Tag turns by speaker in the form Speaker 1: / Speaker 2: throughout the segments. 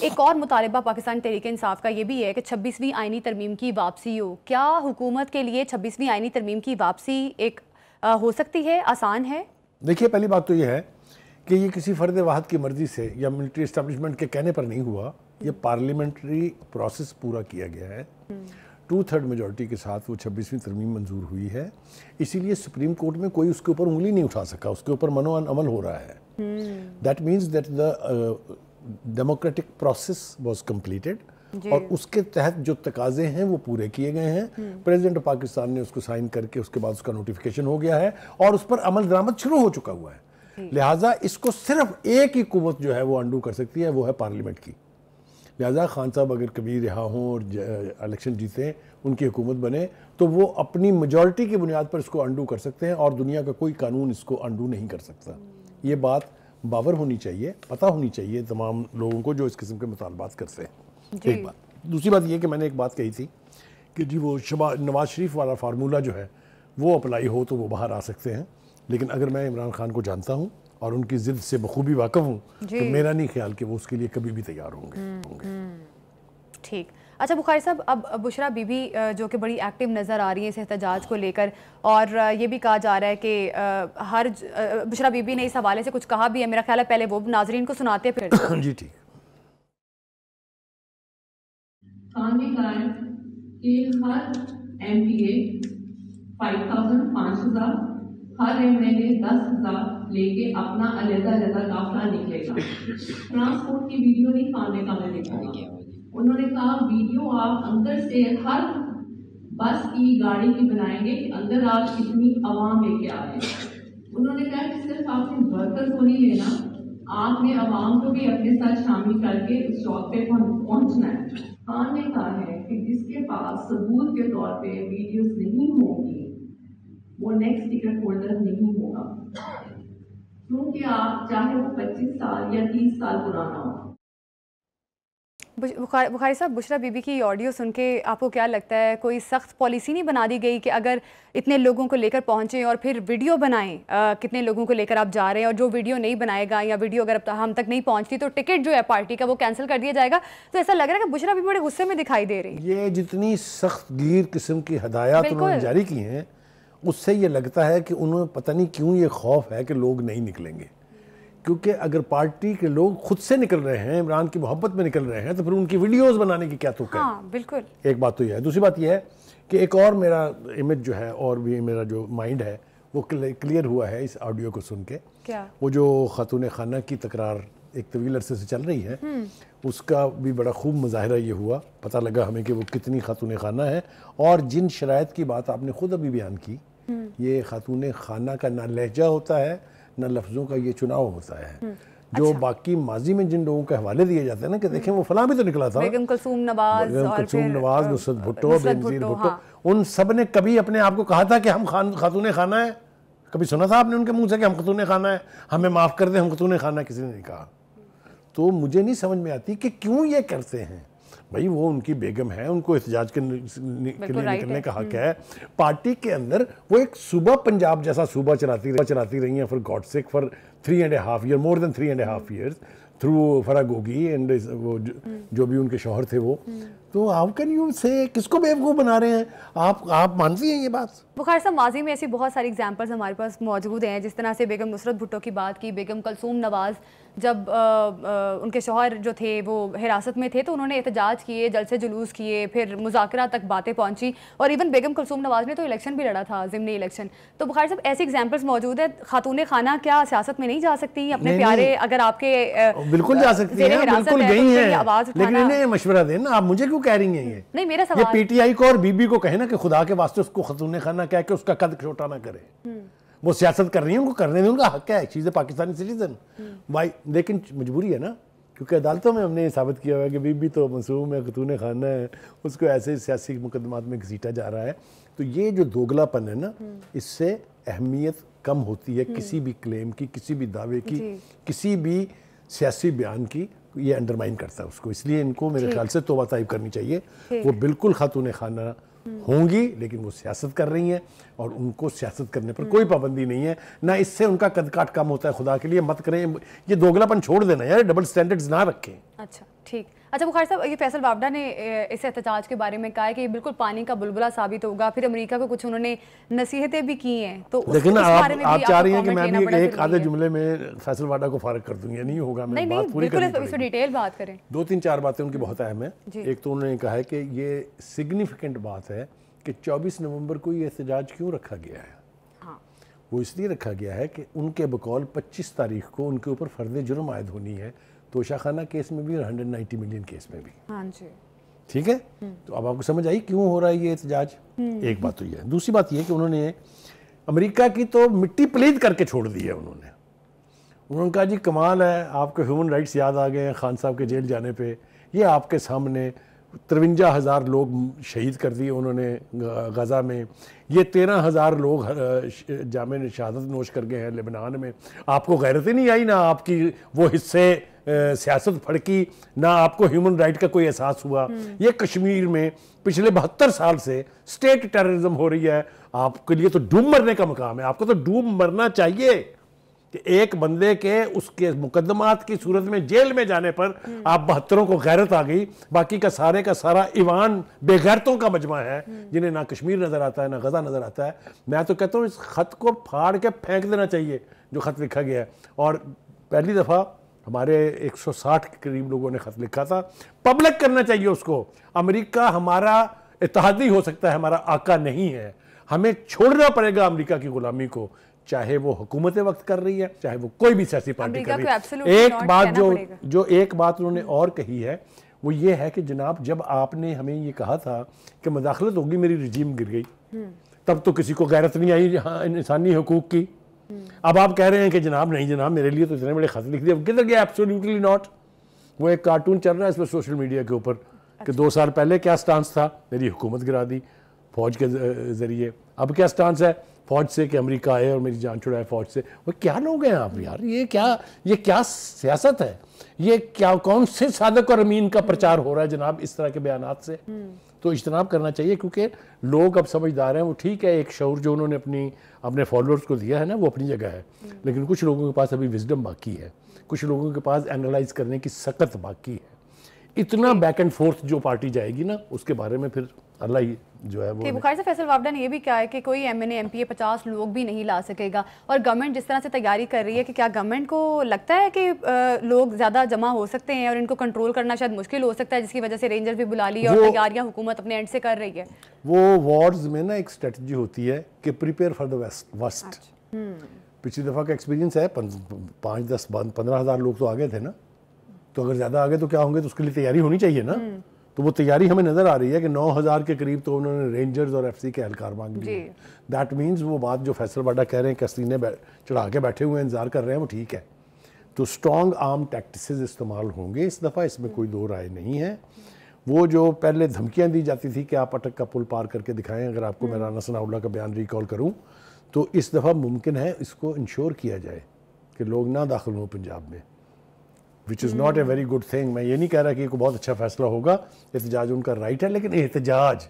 Speaker 1: ایک اور مطالبہ پاکستان تحریک انصاف کا یہ بھی ہے کہ 26ویں آئینی ترمیم کی واپسی ہو. کیا حکومت کے لیے 26ویں آئینی ترمیم کی واپسی ایک ہو سکتی ہے, آسان ہے؟
Speaker 2: دیکھیے پہلی بات تو یہ ہے کہ یہ کسی فرد واحد کی مرضی سے یا ملٹری اسٹیبلشمنٹ کے کہنے پر نہیں ہوا. یہ پارلیمنٹری پروسیس پورا کیا گیا ہے, 2/3 میجورٹی کے ساتھ وہ 26ویں ترمیم منظور ہوئی ہے. اسی لیے سپریم کورٹ میں کوئی اس کے اوپر انگلی نہیں اٹھا سکا, اس کے اوپر منو عمل ہو رہا ہے. That means that the democratic process was completed, اور اس کے تحت جو تقاضے ہیں وہ پورے کیے گئے ہیں. پریزیڈنٹ پاکستان نے اس کو سائن کر کے اس کے بعد اس کا نوٹیفیکیشن ہو گیا ہے اور اس پر عمل درآمد شروع ہو چکا ہوا ہے. لہٰذا اس کو صرف ایک ہی قوت جو ہے وہ انڈو کر سکتی ہے, وہ ہے پارلیمنٹ کی. لہٰذا خان صاحب اگر کبھی رہا ہوں اور الیکشن جیتے, ان کی حکومت بنے, تو وہ اپنی میجورٹی کی بنیاد پر اس کو انڈو کر سکتے ہیں, اور دنیا کا کوئی قانون اس کو انڈو نہیں کر سکتا. یہ بات باور ہونی چاہیے, پتہ ہونی چاہیے تمام لوگوں کو جو اس قسم کے مطالبات کرتے ہیں. ایک بات. دوسری بات یہ کہ میں نے ایک بات کہی تھی کہ جی وہ نواز شریف والا فارمولہ جو ہے وہ اپلائی ہو تو وہ باہر آ سکتے ہیں, لیکن اگر میں عمران خان کو جانتا ہوں اور ان کی ضد سے بخوبی واقف ہوں تو میرا نہیں خیال کہ وہ اس کے لیے کبھی بھی تیار ہوں گے.
Speaker 1: ٹھیک. اچھا بخاری صاحب, اب بشرا بی بی جو کہ بڑی ایکٹیو نظر آ رہی ہیں اس احتجاج کو لے کر, اور یہ بھی کہا جا رہا ہے کہ بشرا بی بی نے اس حوالے سے کچھ کہا بھی ہے. میرا خیال ہے پہلے وہ ناظرین کو سناتے پھر.
Speaker 2: جی ٹھیک.
Speaker 3: خان نے کہا ہے کہ ہر ایم پی اے 5,000 ہر ایم ایل اے 10,000 لے کے اپنا علیحدہ قافلہ نکلے گا. ٹرانسپورٹ کی ویڈیو نہیں خان نے کہا میں دیکھوں گا. انہوں نے کہا ویڈیو آپ اندر سے ہر بس کی گاڑی کی بنائیں گے کہ اندر آپ کتنی عوام لے کے آ رہے ہیں. انہوں نے کہا کہ صرف آپ نے ورکرز کو نہیں لینا, آپ نے عوام کو بھی اپنے ساتھ شامل کر کے اس چوک پہ پہنچنا ہے. خان نے کہا ہے کہ جس کے پاس ثبوت کے طور پہ ویڈیوز نہیں ہوں گی وہ نیکسٹ ٹکٹ ہولڈر نہیں ہوگا, کیونکہ آپ چاہے وہ 25 سال یا 30 سال پرانا ہو.
Speaker 1: بخاری صاحب, بشرا بی بی کی آڈیو سن کے آپ کو کیا لگتا ہے, کوئی سخت پالیسی نہیں بنا دی گئی کہ اگر اتنے لوگوں کو لے کر پہنچیں اور پھر ویڈیو بنائیں, کتنے لوگوں کو لے کر آپ جا رہے ہیں, اور جو ویڈیو نہیں بنائے گا یا ویڈیو اگر ہم تک نہیں پہنچتی تو ٹکٹ جو ہے پارٹی کا وہ کینسل کر دیا جائے گا. تو ایسا لگ رہا ہے کہ بشرا بی بی بڑے غصے میں دکھائی دے رہی.
Speaker 2: یہ جتنی سخت گیر قسم کی ہدایات انہوں نے جاری کی ہیں, اس سے یہ لگتا ہے کہ انہوں پتہ نہیں کیوں یہ خوف ہے کہ لوگ نہیں نکلیں گے. کیونکہ اگر پارٹی کے لوگ خود سے نکل رہے ہیں, عمران کی محبت میں نکل رہے ہیں, تو پھر ان کی ویڈیوز بنانے کی کیا توقع ہے.
Speaker 1: ہاں بالکل.
Speaker 2: ایک بات تو یہ ہے. دوسری بات یہ ہے کہ ایک اور میرا امیج جو ہے اور بھی میرا جو مائنڈ ہے وہ کلیئر ہوا ہے اس آڈیو کو سن کے.
Speaker 1: کیا؟
Speaker 2: وہ جو خاتون خانہ کی تکرار ایک طویل عرصے سے چل رہی ہے, اس کا بھی بڑا خوب مظاہرہ یہ ہوا, پتہ لگا ہمیں کہ وہ کتنی خاتون خانہ ہے. اور جن شرائط کی بات آپ نے خود ابھی بیان کی, یہ خاتون خانہ کا نہ لہجہ ہوتا ہے نہ لفظوں کا یہ چناؤ ہوتا ہے. جو باقی ماضی میں جن لوگوں کے حوالے دیے جاتے ہیں نا کہ دیکھیں وہ فلاں بھی تو نکلا تھا,
Speaker 1: بیگم کلثوم نواز,
Speaker 2: نصرت بھٹو, بے نظیر بھٹو, ان سب نے کبھی اپنے آپ کو کہا تھا کہ ہم خاتون خانہ ہیں؟ کبھی سنا تھا آپ نے ان کے منہ سے کہ ہم خاتون خانہ ہیں, ہمیں معاف کر دیں, ہم خاتون خانہ؟ کسی نے نہیں کہا. تو مجھے نہیں سمجھ میں آتی کہ کیوں یہ کرتے ہیں. بھائی وہ ان کی بیگم ہے, ان کو احتجاج کے لیے نکلنے کا حق ہے. پارٹی کے اندر وہ ایک صوبہ پنجاب جیسا صوبہ چلاتی رہی ہیں for God sake for 3.5 years, more than 3.5 years through Farah Gogi and وہ جو بھی ان کے شوہر تھے وہ. تو ہاؤ کین یو سے کس کو بیوقوف بنا رہے ہیں آپ مانتی ہیں یہ بات؟
Speaker 1: بخاری صاحب ماضی میں ایسی بہت ساری ایگزامپلز ہمارے پاس موجود ہیں, جس طرح سے بیگم نصرت بھٹو کی بات کی, بیگم کلثوم نواز جب ان کے شوہر جو تھے وہ حراست میں تھے تو انہوں نے احتجاج کیے, جلسے جلوس کیے, پھر مذاکرات تک باتیں پہنچی, اور ایون بیگم کلثوم نواز نے تو الیکشن بھی لڑا تھا, ضمنی الیکشن. تو بخاری صاحب ایسی ایگزامپلز موجود ہیں. خاتون خانہ کیا سیاست میں نہیں جا سکتی اپنے پیارے, اگر آپ کے
Speaker 2: بالکل جا سکتی ہیں, بالکل گئی ہیں, لیکن انہیں مشورہ دیں نا. آپ مجھے کیوں کہہ رہی ہیں یہ؟
Speaker 1: نہیں میرا سوال,
Speaker 2: یہ پی ٹی آئی کو اور بی بی کو کہیں نا کہ خدا کے واسطے اس کو خاتون خانہ کہہ کے اس کا قد چھوٹا نہ کرے. وہ سیاست کر رہی ہیں, ان کو کرنے دیں, ان کا حق ہے, چیز ہے پاکستانی سٹیزن. لیکن مجبوری ہے نا, کیونکہ عدالتوں میں ہم نے یہ ثابت کیا ہوا ہے کہ بی بی تو معصوم ہے, خاتون خانہ ہے, اس کو ایسے سیاسی مقدمات میں گھسیٹا جا رہا ہے. تو یہ جو دوگلا پن ہے نا, اس سے اہمیت کم ہوتی ہے کسی بھی کلیم کی, کسی بھی دعوے کی, کسی بھی سیاسی بیان کی. یہ انڈرمائن کرتا ہے اس کو. اس لیے ان کو میرے خیال سے توبہ طائب کرنی چاہیے. وہ بالکل خاتون خانہ ہوں گی, لیکن وہ سیاست کر رہی ہیں اور ان کو سیاست کرنے پر کوئی پابندی نہیں ہے, نہ اس سے ان کا قد کاٹ کم ہوتا ہے. خدا کے لیے مت کریں, یہ دوگلا پن چھوڑ دینا یار, ڈبل سٹینڈرڈز نہ رکھیں.
Speaker 1: اچھا. ٹھیک. اچھا بخاری صاحب, یہ فیصل وابڈا نے اس احتجاج کے بارے میں کہا ہے کہ یہ بالکل پانی کا بلبلہ ثابت ہوگا, پھر امریکہ کو کچھ انہوں نے نصیحتیں بھی کی ہیں, تو
Speaker 2: لیکن آپ چاہ رہی ہیں کہ میں بھی ایک آدھے جملے میں فیصل وابڈا کو فارغ کر دوں, یہ نہیں ہوگا, میں بات پوری کرنی پڑے گی.
Speaker 1: اس میں ڈیٹیل بات کریں.
Speaker 2: 2-3-4 باتیں ان کی بہت اہم ہیں. ایک تو انہوں نے کہا ہے کہ یہ سگنیفیکنٹ بات ہے کہ 24 نومبر کو یہ احتجاج کیوں رکھا گیا ہے. وہ اس لیے رکھا گیا ہے کہ ان کے بقول 25 تاریخ کو ان کے اوپر فرد جرم عائد ہونی ہے, توشہ خانہ کیس میں بھی اور 190 ملین کیس میں بھی.
Speaker 1: ہاں جی,
Speaker 2: ٹھیک ہے. تو اب آپ کو سمجھ آئی کیوں ہو رہا ہے یہ احتجاج. ایک بات تو یہ ہے. دوسری بات یہ کہ انہوں نے امریکہ کی تو مٹی پلید کر کے چھوڑ دی ہے. انہوں نے کہا جی کمال ہے, آپ کو ہیومن رائٹس یاد آ گئے ہیں خان صاحب کے جیل جانے پہ. یہ آپ کے سامنے 53,000 لوگ شہید کر دیے انہوں نے غزہ میں, یہ 13,000 لوگ جامع شہادت نوش کر گئے ہیں لبنان میں. آپ کو غیرت ہی نہیں آئی, نہ آپ کی وہ حصے سیاست پھڑکی, نہ آپ کو ہیومن رائٹ کا کوئی احساس ہوا. یہ کشمیر میں پچھلے 72 سال سے اسٹیٹ ٹیررزم ہو رہی ہے. آپ کے لیے تو ڈوب مرنے کا مقام ہے, آپ کو تو ڈوب مرنا چاہیے کہ ایک بندے کے اس کے مقدمات کی صورت میں جیل میں جانے پر آپ 72 کو غیرت آ گئی, باقی کا سارا ایوان بے غیرتوں کا مجمع ہے جنہیں نہ کشمیر نظر آتا ہے نہ غزہ نظر آتا ہے. میں تو کہتا ہوں اس خط کو پھاڑ کے پھینک دینا چاہیے جو خط لکھا گیا ہے. اور پہلی دفعہ ہمارے 160 کے قریب لوگوں نے خط لکھا تھا, پبلک کرنا چاہیے اس کو. امریکہ ہمارا اتحادی ہو سکتا ہے, ہمارا آقا نہیں ہے. ہمیں چھوڑنا پڑے گا امریکہ کی غلامی کو, چاہے وہ حکومت وقت کر رہی ہے, چاہے وہ کوئی بھی سیاسی پارٹی کر رہی ہے. ایک بات جو ایک بات انہوں نے اور کہی ہے وہ یہ ہے کہ جناب جب آپ نے ہمیں یہ کہا تھا کہ مداخلت ہوگی میری رجیم گر گئی, تب تو کسی کو غیرت نہیں آئی انسانی حقوق کی. اب آپ کہہ رہے ہیں کہ جناب نہیں جناب میرے لیے تو اتنے بڑے خط لکھ دیے, کدھر گیا؟ Absolutely not. وہ ایک کارٹون چل رہا ہے اس پہ سوشل میڈیا کے اوپر کہ 2 سال پہلے کیا سٹانس تھا, میری حکومت گرا دی فوج کے ذریعے. اب کیا سٹانس ہے فوج سے کہ امریکہ آئے اور میری جان چھڑائے فوج سے. وہ کیا لوگ ہیں آپ یار, یہ کیا سیاست ہے, یہ کیا کون سے صادق اور امین کا پرچار ہو رہا ہے جناب اس طرح کے بیانات سے. تو اجتناب کرنا چاہیے کیونکہ لوگ اب سمجھدار ہیں. وہ ٹھیک ہے ایک شعور جو انہوں نے اپنے فالوورز کو دیا ہے نا وہ اپنی جگہ ہے, لیکن کچھ لوگوں کے پاس ابھی وزڈم باقی ہے, کچھ لوگوں کے پاس اینالائز کرنے کی سخت باقی ہے. اتنا بیک اینڈ فورتھ جو پارٹی جائے گی نا اس کے بارے میں پھر اللہ ہی جو ہے وہ.
Speaker 1: بخاری سے فیصل وابڈا نے یہ بھی کہا ہے کہ کوئی M N A M P A 50 لوگ بھی نہیں لا سکے گا, اور گورنمنٹ جس طرح سے تیاری کر رہی ہے کہ کیا گورنمنٹ کو لگتا ہے کہ لوگ زیادہ جمع ہو سکتے ہیں اور ان کو کنٹرول کرنا شاید مشکل ہو سکتا ہے, جس کی وجہ سے رینجر بھی بلا لی اور تیاریاں حکومت اپنے اینڈ سے کر رہی ہے.
Speaker 2: وہ وارز میں نا ایک اسٹریٹجی ہوتی ہے کہ پریپیئر فار دا ورسٹ. پچھلی دفعہ کا ایکسپیرینس ہے 5-10-15,000 لوگ تو آگے تھے نا, تو اگر زیادہ آگے تو کیا ہوں گے, تو اس کے لیے تیاری ہونی چاہیے نا. تو وہ تیاری ہمیں نظر آ رہی ہے کہ 9,000 کے قریب تو انہوں نے رینجرز اور ایف سی کے اہلکار مانگ لیے. دیٹ مینز وہ بات جو فیصل وابڈا کہہ رہے ہیں کہ سینے چڑھا کے بیٹھے ہوئے انتظار کر رہے ہیں وہ ٹھیک ہے. تو اسٹرانگ آرم ٹیکٹسز استعمال ہوں گے اس دفعہ, اس میں کوئی دو رائے نہیں ہے. وہ جو پہلے دھمکیاں دی جاتی تھی کہ آپ اٹک کا پل پار کر کے دکھائیں, اگر آپ کو میں رانا ثناء اللہ کا بیان ریکال کروں تو اس دفعہ ممکن ہے اس کو انشور کیا جائے کہ لوگ نہ داخل ہوں پنجاب میں, which is not a very good thing. میں یہ نہیں کہہ رہا کہ یہ کوئی بہت اچھا فیصلہ ہوگا, احتجاج ان کا رائٹ ہے, لیکن احتجاج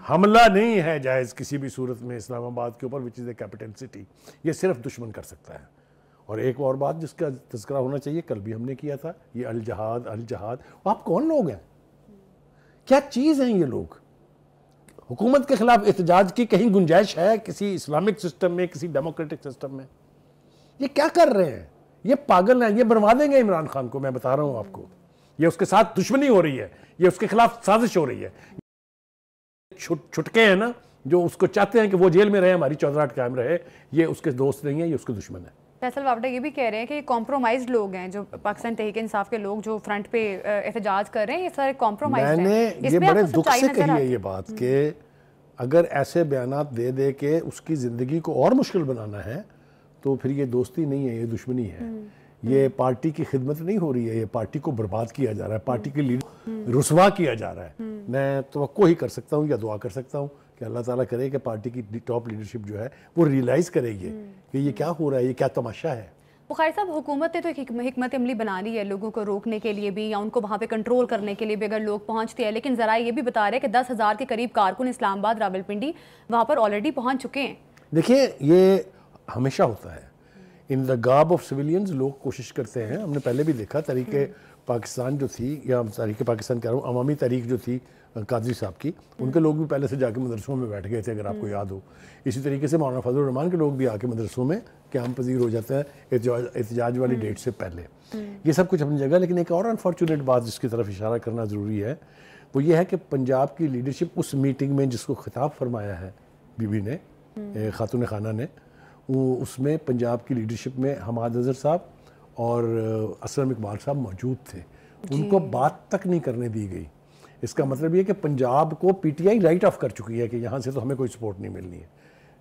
Speaker 2: حملہ نہیں ہے جائز کسی بھی صورت میں اسلام آباد کے اوپر which is a capital city. یہ صرف دشمن کر سکتا ہے. اور ایک اور بات جس کا تذکرہ ہونا چاہیے, کل بھی ہم نے کیا تھا, یہ الجہاد. آپ کون لوگ ہیں, کیا چیز ہیں یہ لوگ؟ حکومت کے خلاف احتجاج کی کہیں گنجائش ہے کسی اسلامک سسٹم میں, کسی ڈیموکریٹک سسٹم میں؟ یہ کیا کر رہے ہیں, یہ پاگل ہیں, یہ بنوا دیں گے عمران خان کو. میں بتا رہا ہوں آپ کو, یہ اس کے ساتھ دشمنی ہو رہی ہے, یہ اس کے خلاف سازش ہو رہی ہے. چھٹکے ہیں نا جو اس کو چاہتے ہیں کہ وہ جیل میں رہے, ہماری چودراہٹ قائم رہے, یہ اس کے دوست نہیں ہیں, یہ اس کے دشمن ہیں.
Speaker 1: فیصل وابڈا یہ بھی کہہ رہے ہیں کہ یہ کمپرومائزڈ لوگ ہیں, جو پاکستان تحریک انصاف کے لوگ جو فرنٹ پہ احتجاج کر رہے ہیں, یہ سارے کمپرومائزڈ ہیں.
Speaker 2: میں نے یہ بڑے دکھ سے کہی ہے یہ بات کہ اگر ایسے بیانات دے دے کے اس کی زندگی کو اور مشکل بنانا ہے تو پھر یہ دوستی نہیں ہے, یہ دشمنی ہے. یہ پارٹی کی خدمت نہیں ہو رہی ہے, یہ پارٹی کو برباد کیا جا رہا ہے, پارٹی کی لیڈر رسوا کیا جا رہا ہے. میں توقع ہی کر سکتا ہوں یا دعا کر سکتا ہوں کہ اللہ تعالیٰ کرے کہ پارٹی کی ٹاپ لیڈرشپ جو ہے وہ ریئلائز کرے گی کہ یہ کیا ہو رہا ہے, یہ کیا تماشا ہے.
Speaker 1: بخاری صاحب, حکومت نے تو ایک حکمت عملی بنا لی ہے لوگوں کو روکنے کے لیے بھی, یا ان کو وہاں پہ کنٹرول کرنے کے لیے بھی اگر لوگ پہنچتے ہیں, لیکن ذرائع یہ بھی بتا رہے ہیں کہ 10,000 کے قریب کارکن اسلام آباد, راولپنڈی وہاں پر آلریڈی پہنچ چکے ہیں.
Speaker 2: دیکھیے یہ ہمیشہ ہوتا ہے ان دا گارب آف سویلینز, لوگ کوشش کرتے ہیں, ہم نے پہلے بھی دیکھا طریقے پاکستان جو تھی, یا تحریک پاکستان کہہ رہا ہوں, عوامی تحریک جو تھی قادری صاحب کی, ان کے لوگ بھی پہلے سے جا کے مدرسوں میں بیٹھ گئے تھے, اگر آپ کو یاد ہو. اسی طریقے سے مولانا فضل الرحمان کے لوگ بھی آ کے مدرسوں میں قیام پذیر ہو جاتے ہیں احتجاج والی ڈیٹ سے پہلے. یہ سب کچھ اپنی جگہ, لیکن ایک اور انفارچونیٹ بات جس کی طرف اشارہ کرنا ضروری ہے وہ یہ ہے کہ پنجاب کی لیڈرشپ اس میٹنگ میں جس کو خطاب فرمایا ہے بی بی نے, خاتون خانہ نے, اس میں پنجاب کی لیڈرشپ میں حماد اظہر صاحب اور اسلم اقبال صاحب موجود تھے. ان کو بات تک نہیں کرنے دی گئی. اس کا مطلب یہ کہ پنجاب کو P T I right of کر چکی ہے کہ یہاں سے تو ہمیں کوئی سپورٹ نہیں ملنی ہے.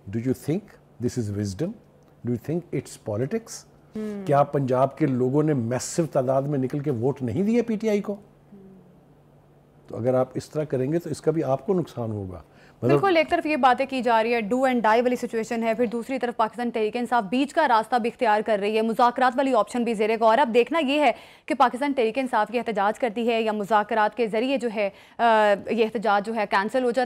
Speaker 2: Do you think this is wisdom? Do you think it's politics? کیا پنجاب کے لوگوں نے میسو تعداد میں نکل کے ووٹ نہیں دیے پی ٹی آئی کو؟ تو اگر آپ اس طرح کریں گے تو اس کا بھی آپ کو نقصان ہوگا.
Speaker 1: بالکل, ایک طرف یہ باتیں کی جا رہی ہے, ڈو اینڈ ڈائی والی سچویشن ہے, پھر دوسری طرف پاکستان تحریک انصاف بیچ کا راستہ بھی اختیار کر رہی ہے, مذاکرات والی آپشن بھی زیر غور. اب دیکھنا یہ ہے کہ پاکستان تحریک انصاف کی احتجاج کرتی ہے یا مذاکرات کے ذریعے جو ہے یہ احتجاج جو ہے کینسل ہو جاتا ہے.